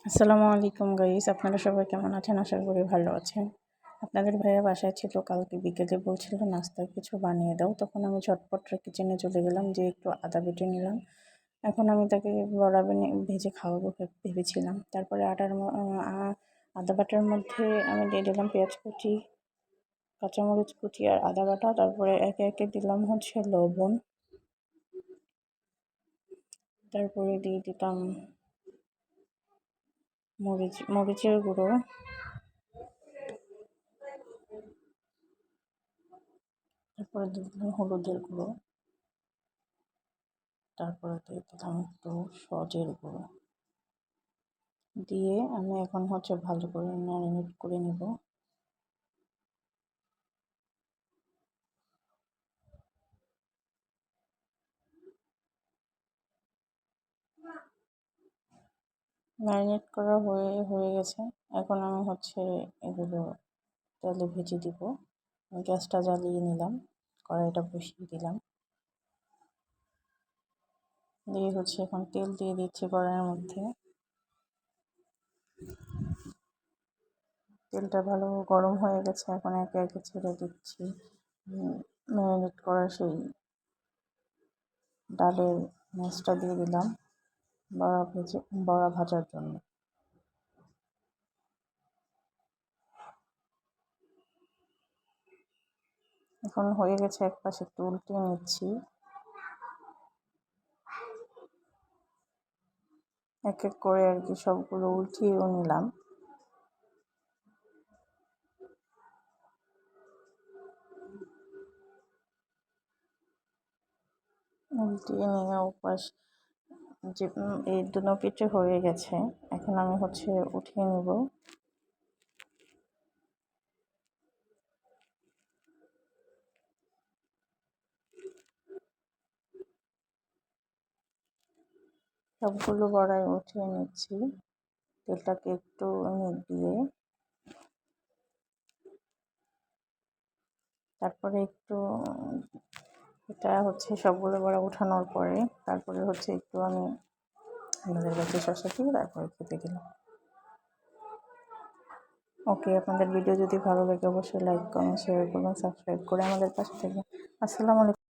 আসসালামু আলাইকুম গাইস, আপনারা সবাই কেমন আছেন? আশা করি ভালো আছেন। আপনাদের ভাইয়া বাসায় ছিল, কালকে বিকেলে বলছিল নাস্তায় কিছু বানিয়ে দাও। তখন আমি ঝটপট কিচেনে চলে গেলাম, যে একটু আদা বেটে নিলাম। এখন আমি তাকে বড়া ভেজে খাওয়াবো ভেবেছিলাম। তারপরে আদা বাটার মধ্যে আমি দিয়ে দিলাম পেঁয়াজ কুচি, কাঁচামরিচ কুচি আর আদা বাটা। তারপরে একে একে দিলাম লবণ, তারপরে দিয়ে দিলাম মরিচের গুঁড়ো, তারপরে দিয়ে দিলাম হলুদের গুঁড়ো, তারপরে দিয়ে দিলাম একটু সজের গুঁড়ো দিয়ে আমি এখন ভালো করে ম্যারিনেট করে নেব। ম্যারিনেট করা হয়ে গেছে। এখন আমি এগুলো তেলে ভেজে দিব। গ্যাসটা জ্বালিয়ে নিলাম, কড়াইটা বসিয়ে দিলাম, দিয়ে এখন তেল দিয়ে দিচ্ছি কড়াইয়ের মধ্যে। তেলটা ভালো গরম হয়ে গেছে, এখন একে একে ছেড়ে দিচ্ছি ম্যারিনেট করা সেই ডালের ম্যাশটা দিয়ে দিলাম বড়া ভাজার জন্য। এখন হয়ে গেছে, এক পাশে একটু উল্টিয়ে নিচ্ছি, এক এক করে সবগুলো উল্টিয়েও নিলাম। উল্টিয়ে নিয়ে উপাস যে এই দুনো পিঠে হয়ে গেছে। এখন আমি উঠিয়ে নিব। সবগুলো বড়াই উঠিয়ে নিচ্ছি, তেলটাকে একটু দিয়ে তারপরে এটা সবগুলো বড়া উঠানোর পরে তারপরে একটু আমি আপনাদের কাছে শসা দিয়ে তারপরে খেতে গেলাম। ওকে, আপনাদের ভিডিও যদি ভালো লাগে অবশ্যই লাইক, কমেন্ট, শেয়ার করুন, সাবস্ক্রাইব করে আমাদের পাশে থাকবেন। আসসালামু আলাইকুম।